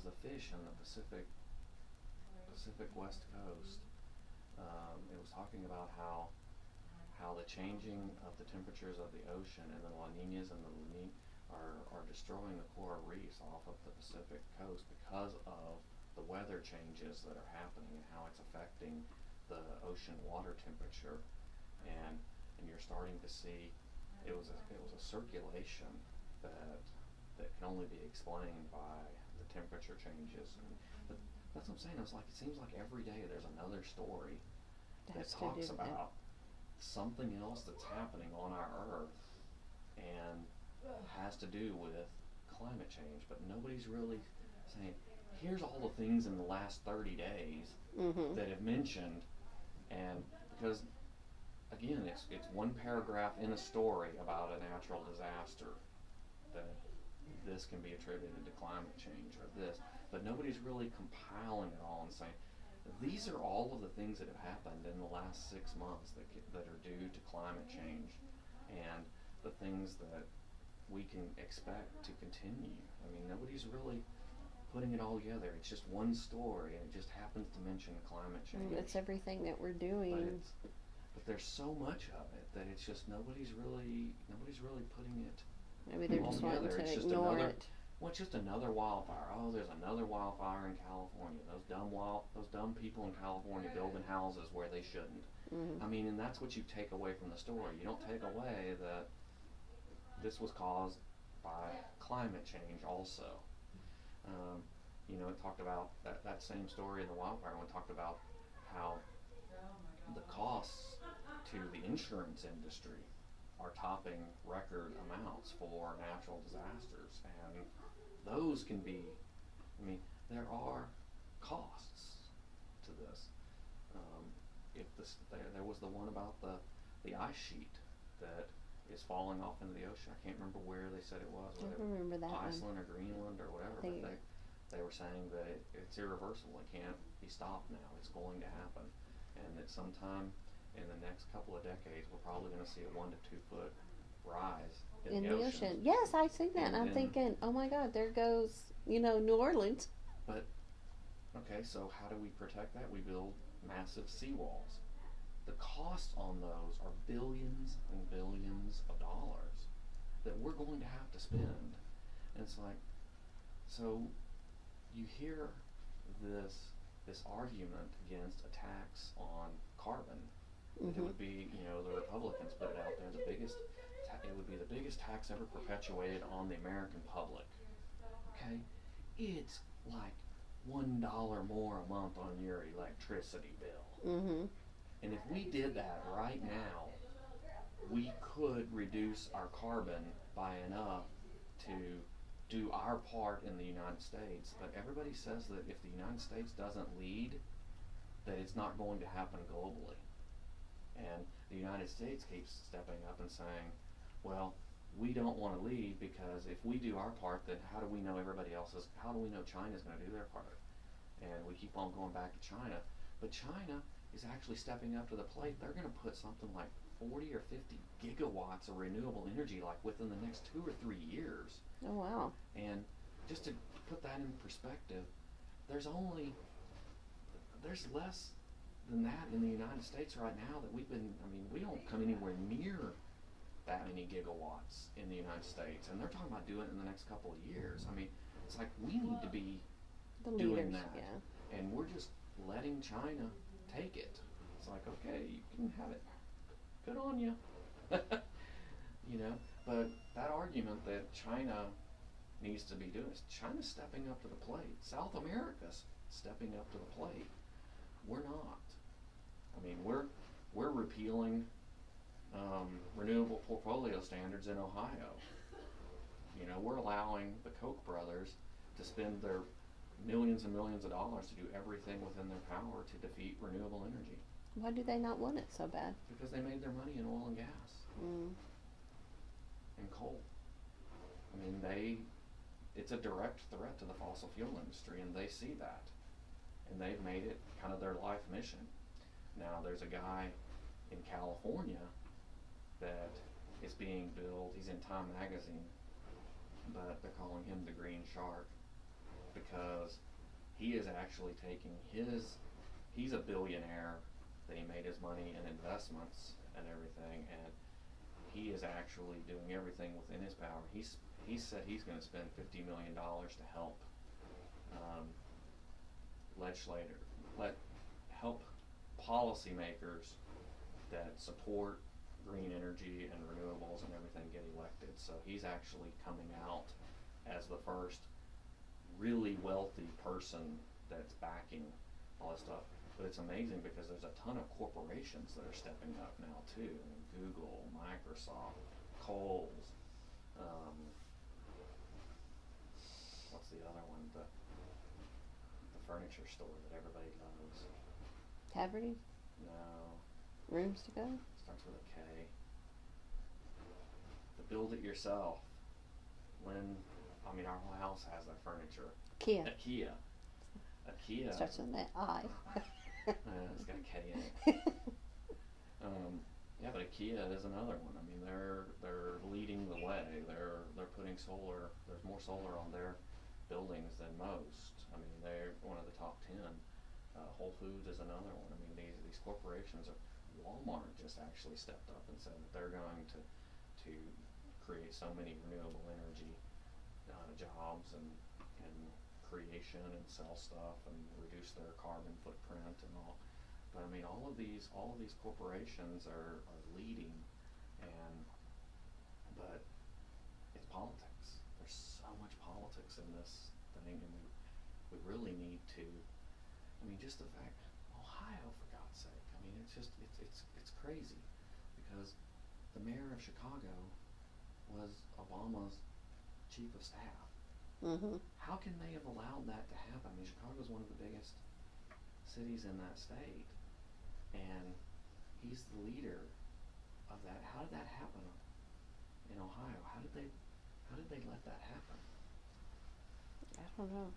was the fish on the Pacific West Coast. It was talking about how the changing of the temperatures of the ocean and the La Ninas and the La Nina are destroying the coral reefs off of the Pacific coast because of the weather changes that are happening and how it's affecting the ocean water temperature, and you're starting to see it was a circulation that can only be explained by the temperature changes. But that's what I'm saying. It's like it seems like every day there's another story that talks about something else that's happening on our Earth and has to do with climate change, but nobody's really saying, here's all the things in the last 30 days that have mentioned, and because again, it's one paragraph in a story about a natural disaster that this can be attributed to climate change or this, but nobody's really compiling it all and saying, these are all of the things that have happened in the last 6 months that are due to climate change, and the things that we can expect to continue. I mean, nobody's really putting it all together. It's just one story, and it just happens to mention climate change. It's everything that we're doing. But there's so much of it that it's just nobody's really putting it. Maybe they're just wanting to ignore it. Well, it's just another wildfire. Oh, there's another wildfire in California. Those dumb people in California building houses where they shouldn't. I mean, and that's what you take away from the story. You don't take away that this was caused by climate change also. It talked about that same story in the wildfire when it talked about how the costs to the insurance industry are topping record amounts for natural disasters, and those can be, there are costs to this. There was the one about the ice sheet that is falling off into the ocean. I can't remember where they said it was. I remember that Iceland or Greenland or whatever. But they were saying that it's irreversible. It can't be stopped now. It's going to happen. And that sometime in the next couple of decades, we're probably going to see a 1 to 2 foot rise in the ocean. Yes, I see that. And I'm thinking, oh my God, there goes, New Orleans. But, okay, so how do we protect that? We build massive seawalls. The costs on those are billions and billions of dollars that we're going to have to spend. And it's like, so you hear this argument against a tax on carbon. It would be, the Republicans put it out there, it would be the biggest tax ever perpetuated on the American public. Okay? It's like $1 more a month on your electricity bill. And if we did that right now, we could reduce our carbon by enough to do our part in the United States. But everybody says that if the United States doesn't lead, that it's not going to happen globally. And the United States keeps stepping up and saying, well, we don't want to lead, because if we do our part, then how do we know how do we know China's going to do their part? And we keep on going back to China. But China is actually stepping up to the plate. They're going to put something like 40 or 50 gigawatts of renewable energy within the next 2 or 3 years. Oh, wow. And just to put that in perspective, there's less than that in the United States right now that we don't come anywhere near that many gigawatts in the United States. And they're talking about doing it in the next couple of years. It's like we need to be doing that. Yeah. And we're just letting China take it. It's like, okay, you can have it. Good on you. But that argument that China needs to be doing is China's stepping up to the plate. South America's stepping up to the plate. We're not. We're repealing renewable portfolio standards in Ohio. We're allowing the Koch brothers to spend their millions and millions of dollars to do everything within their power to defeat renewable energy. Why do they not want it so bad? Because they made their money in oil and gas and coal. It's a direct threat to the fossil fuel industry, and they see that. And they've made it kind of their life mission. Now, there's a guy in California that is being billed. He's in Time magazine, but they're calling him the Green Shark. because he is actually taking he's a billionaire that he made his money in investments and everything, and he is actually doing everything within his power. He said he's going to spend $50 million to help um, legislator help policymakers that support green energy and renewables and everything get elected. So he's actually coming out as the first really wealthy person that's backing all this stuff. But it's amazing because there's a ton of corporations that are stepping up now too. I mean, Google, Microsoft, Kohl's, what's the other one? The furniture store that everybody loves. Haverty? No. Rooms to go? Starts with a K. The build it yourself. Our whole house has that furniture. IKEA. Starts with an I. It's got a K in it. Yeah, but IKEA is another one. I mean, they're leading the way. They're putting solar. There's more solar on their buildings than most. I mean, they're one of the top 10. Whole Foods is another one. I mean, these corporations Walmart just actually stepped up and said that they're going to create so many renewable energy jobs and creation and sell stuff and reduce their carbon footprint and all. But I mean, all of these corporations are leading, but it's politics. There's so much politics in this thing, and we really need to. I mean, just the fact, Ohio, for God's sake. I mean, it's crazy because the mayor of Chicago was Obama's chief of staff. Mm-hmm. How can they have allowed that to happen? I mean, Chicago's one of the biggest cities in that state, and he's the leader of that. How did that happen in Ohio? How did they let that happen? I don't know.